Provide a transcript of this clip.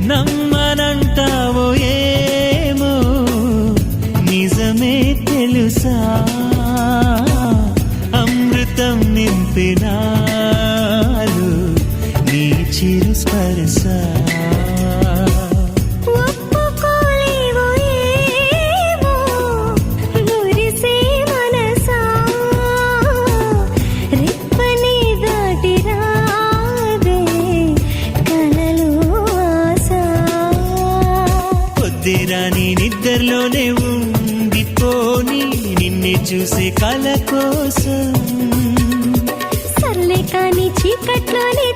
నమ్మనంటావో ఏమో నిజమే తెలుసా అమృతం నింపినాలు నీ చిరు స్పర్శ రాని నిద్రలోనే ఉండిపోని నిన్నే చూసే కల కోసం సర్లే కానీ చీకట్లోనే